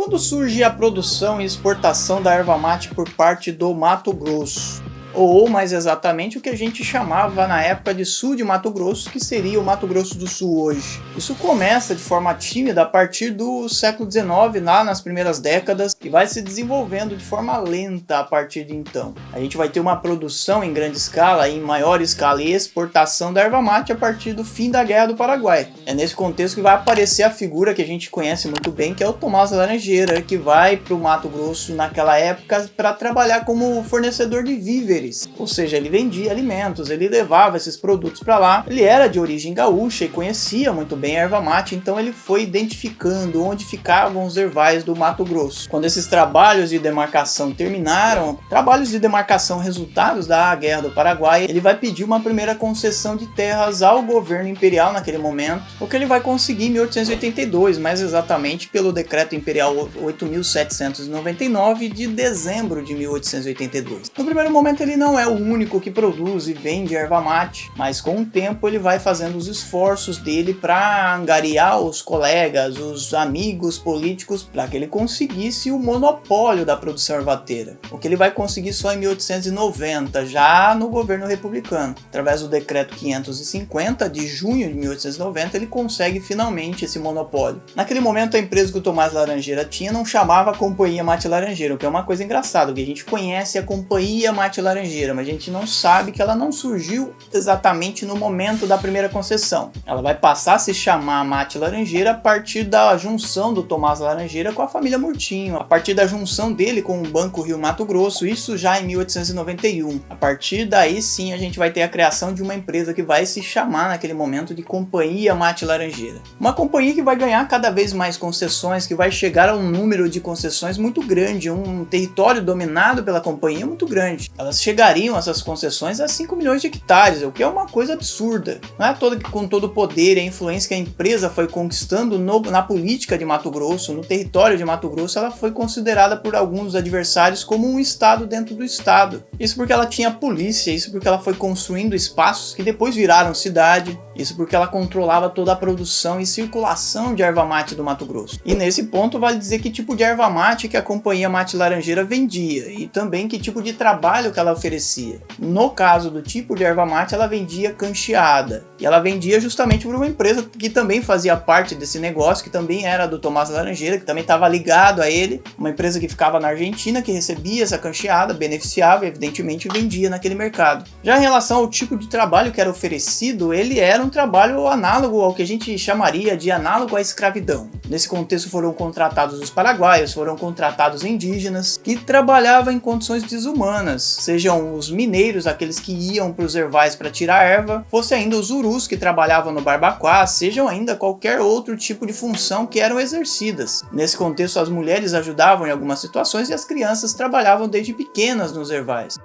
Quando surge a produção e exportação da erva mate por parte do Mato Grosso? Ou mais exatamente o que a gente chamava na época de sul de Mato Grosso, que seria o Mato Grosso do Sul hoje. Isso começa de forma tímida a partir do século XIX, lá nas primeiras décadas, e vai se desenvolvendo de forma lenta a partir de então. A gente vai ter uma produção em grande escala, em maior escala, e exportação da erva mate a partir do fim da Guerra do Paraguai. É nesse contexto que vai aparecer a figura que a gente conhece muito bem, que é o Tomás Laranjeira, que vai para o Mato Grosso naquela época para trabalhar como fornecedor de víveres. Ou seja, ele vendia alimentos, ele levava esses produtos para lá. Ele era de origem gaúcha e conhecia muito bem a erva mate, então ele foi identificando onde ficavam os ervais do Mato Grosso. Quando esses trabalhos de demarcação terminaram, trabalhos de demarcação resultados da Guerra do Paraguai, ele vai pedir uma primeira concessão de terras ao governo imperial naquele momento, o que ele vai conseguir em 1882, mais exatamente pelo Decreto Imperial 8.799 de dezembro de 1882. No primeiro momento ele não é o único que produz e vende erva mate, mas com o tempo ele vai fazendo os esforços dele para angariar os colegas, os amigos políticos, para que ele conseguisse o monopólio da produção ervateira, o que ele vai conseguir só em 1890, já no governo republicano. Através do decreto 550 de junho de 1890, ele consegue finalmente esse monopólio. Naquele momento a empresa que o Tomás Laranjeira tinha não chamava Companhia Mate Laranjeira, o que é uma coisa engraçada, porque a gente conhece a Companhia Mate Laranjeira, mas a gente não sabe que ela não surgiu exatamente no momento da primeira concessão. Ela vai passar a se chamar Mate Laranjeira a partir da junção do Tomás Laranjeira com a família Murtinho, a partir da junção dele com o Banco Rio Mato Grosso, isso já em 1891. A partir daí sim a gente vai ter a criação de uma empresa que vai se chamar naquele momento de Companhia Mate Laranjeira. Uma companhia que vai ganhar cada vez mais concessões, que vai chegar a um número de concessões muito grande, um território dominado pela companhia muito grande. Elas chegariam essas concessões a 5 milhões de hectares, o que é uma coisa absurda. Não é com todo o poder e a influência que a empresa foi conquistando na política de Mato Grosso, no território de Mato Grosso, ela foi considerada por alguns adversários como um estado dentro do estado. Isso porque ela tinha polícia, isso porque ela foi construindo espaços que depois viraram cidade, isso porque ela controlava toda a produção e circulação de erva mate do Mato Grosso. E nesse ponto vale dizer que tipo de erva mate que a Companhia Mate Laranjeira vendia e também que tipo de trabalho que ela oferecia. No caso do tipo de erva mate, ela vendia cancheada. E ela vendia justamente por uma empresa que também fazia parte desse negócio, que também era do Tomás Laranjeira, que também estava ligado a ele. Uma empresa que ficava na Argentina, que recebia essa cancheada, beneficiava e evidentemente vendia naquele mercado. Já em relação ao tipo de trabalho que era oferecido, ele era um trabalho análogo ao que a gente chamaria de análogo à escravidão. Nesse contexto foram contratados os paraguaios, foram contratados indígenas que trabalhavam em condições desumanas, sejam os mineiros, aqueles que iam para os ervais para tirar erva, fosse ainda os urus que trabalhavam no barbacoa, sejam ainda qualquer outro tipo de função que eram exercidas. Nesse contexto as mulheres ajudavam em algumas situações e as crianças trabalhavam desde pequenas nos ervais.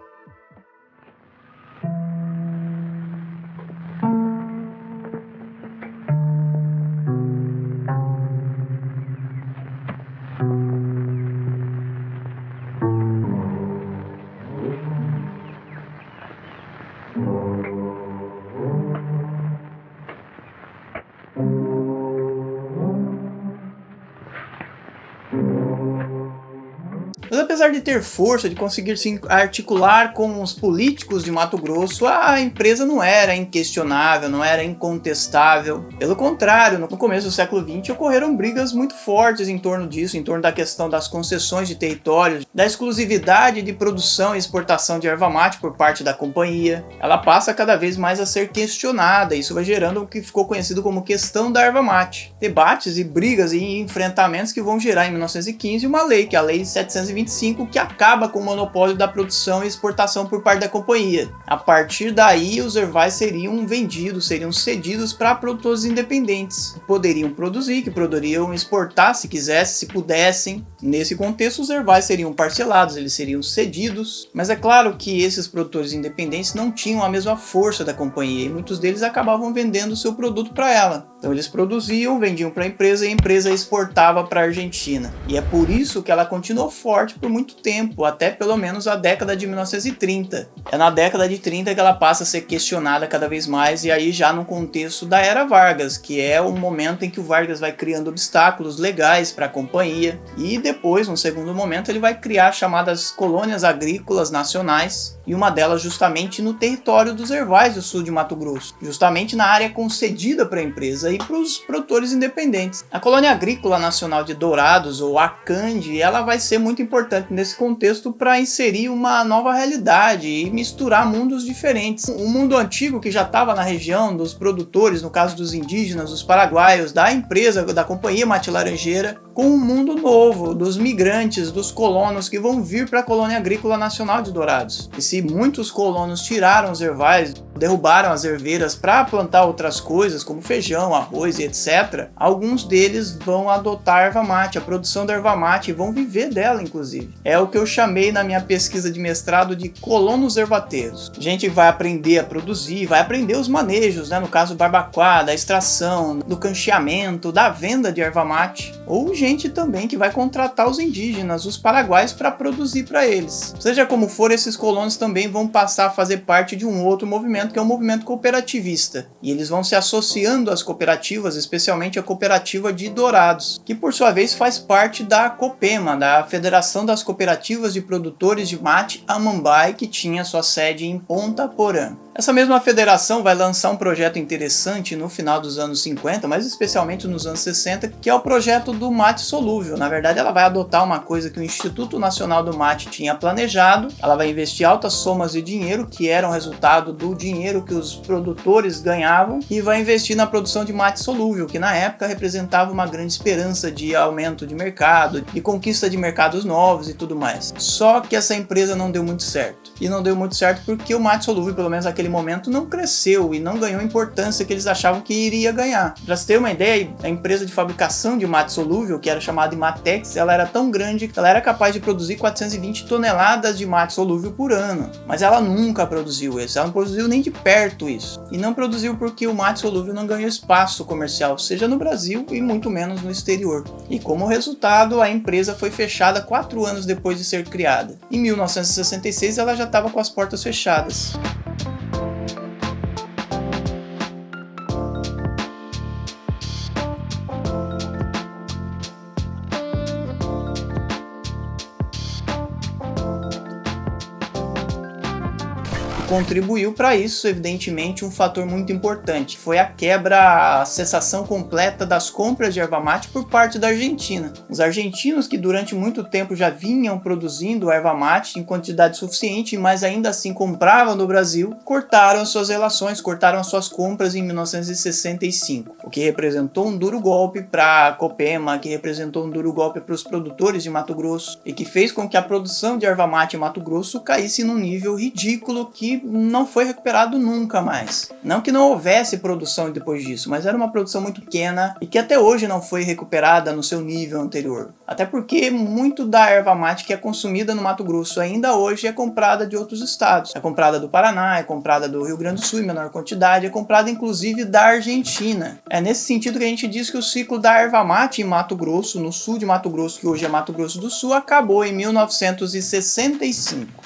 Mas apesar de ter força, de conseguir se articular com os políticos de Mato Grosso, a empresa não era inquestionável, não era incontestável. Pelo contrário, no começo do século XX ocorreram brigas muito fortes em torno disso, em torno da questão das concessões de territórios, da exclusividade de produção e exportação de erva mate por parte da companhia. Ela passa cada vez mais a ser questionada, isso vai gerando o que ficou conhecido como questão da erva mate. Debates e brigas e enfrentamentos que vão gerar em 1915 uma lei, que é a Lei 725, que acaba com o monopólio da produção e exportação por parte da companhia. A partir daí, os ervais seriam vendidos, seriam cedidos para produtores independentes, que poderiam produzir, que poderiam exportar se quisessem, se pudessem. Nesse contexto, os ervais seriam parcelados, eles seriam cedidos, mas é claro que esses produtores independentes não tinham a mesma força da companhia e muitos deles acabavam vendendo o seu produto para ela. Então eles produziam, vendiam para a empresa e a empresa exportava para a Argentina. E é por isso que ela continuou forte por muito tempo, até pelo menos a década de 1930. É na década de 30 que ela passa a ser questionada cada vez mais, e aí já no contexto da Era Vargas, que é o momento em que o Vargas vai criando obstáculos legais para a companhia, e depois, num segundo momento, ele vai criar chamadas colônias agrícolas nacionais, e uma delas justamente no território dos Hervais do sul de Mato Grosso, justamente na área concedida para a empresa e para os produtores independentes. A Colônia Agrícola Nacional de Dourados, ou ACAND, ela vai ser muito importante nesse contexto para inserir uma nova realidade e misturar mundos diferentes. Um mundo antigo que já estava na região dos produtores, no caso dos indígenas, dos paraguaios, da empresa, da Companhia Mate Laranjeira, com um mundo novo, dos migrantes, dos colonos que vão vir para a Colônia Agrícola Nacional de Dourados. E se muitos colonos tiraram os hervais, derrubaram as herveiras para plantar outras coisas, como feijão, arroz e etc., alguns deles vão adotar a erva mate, a produção da erva mate, e vão viver dela, inclusive. É o que eu chamei na minha pesquisa de mestrado de colonos ervateiros. A gente vai aprender a produzir, vai aprender os manejos, né? No caso do barbacoa, da extração, do cancheamento, da venda de erva mate, ou gente também que vai contratar os indígenas, os paraguaios, para produzir para eles. Seja como for, esses colonos também vão passar a fazer parte de um outro movimento, que é o movimento cooperativista. E eles vão se associando às cooperativas, especialmente a cooperativa de Dourados, que por sua vez faz parte da COPEMA, da Federação das Cooperativas de Produtores de Mate Amambai, que tinha sua sede em Ponta Porã. Essa mesma federação vai lançar um projeto interessante no final dos anos 50, mas especialmente nos anos 60, que é o projeto do mate solúvel. Na verdade, ela vai adotar uma coisa que o Instituto Nacional do Mate tinha planejado. Ela vai investir altas somas de dinheiro, que eram resultado do dinheiro que os produtores ganhavam, e vai investir na produção de mate solúvel, que na época representava uma grande esperança de aumento de mercado, de conquista de mercados novos e tudo mais. Só que essa empresa não deu muito certo. E não deu muito certo porque o mate solúvel, pelo menos naquele momento, não cresceu e não ganhou a importância que eles achavam que iria ganhar. Para você ter uma ideia, a empresa de fabricação de mate solúvel, que era chamada Imatex, ela era tão grande que ela era capaz de produzir 420 toneladas de mate solúvel por ano. Mas ela nunca produziu isso, ela não produziu nem de perto isso. E não produziu porque o mate solúvel não ganhou espaço comercial, seja no Brasil e muito menos no exterior. E como resultado, a empresa foi fechada 4 anos depois de ser criada. Em 1966, ela já estava com as portas fechadas. Contribuiu para isso, evidentemente, um fator muito importante. Foi a quebra, a cessação completa das compras de erva mate por parte da Argentina. Os argentinos, que durante muito tempo já vinham produzindo erva mate em quantidade suficiente, mas ainda assim compravam no Brasil, cortaram suas relações, cortaram suas compras em 1965, o que representou um duro golpe para a COPEMA, que representou um duro golpe para os produtores de Mato Grosso, e que fez com que a produção de erva mate em Mato Grosso caísse num nível ridículo que não foi recuperado nunca mais. Não que não houvesse produção depois disso, mas era uma produção muito pequena e que até hoje não foi recuperada no seu nível anterior. Até porque muito da erva mate que é consumida no Mato Grosso ainda hoje é comprada de outros estados. É comprada do Paraná, é comprada do Rio Grande do Sul em menor quantidade, é comprada inclusive da Argentina. É nesse sentido que a gente diz que o ciclo da erva mate em Mato Grosso, no sul de Mato Grosso, que hoje é Mato Grosso do Sul, acabou em 1965.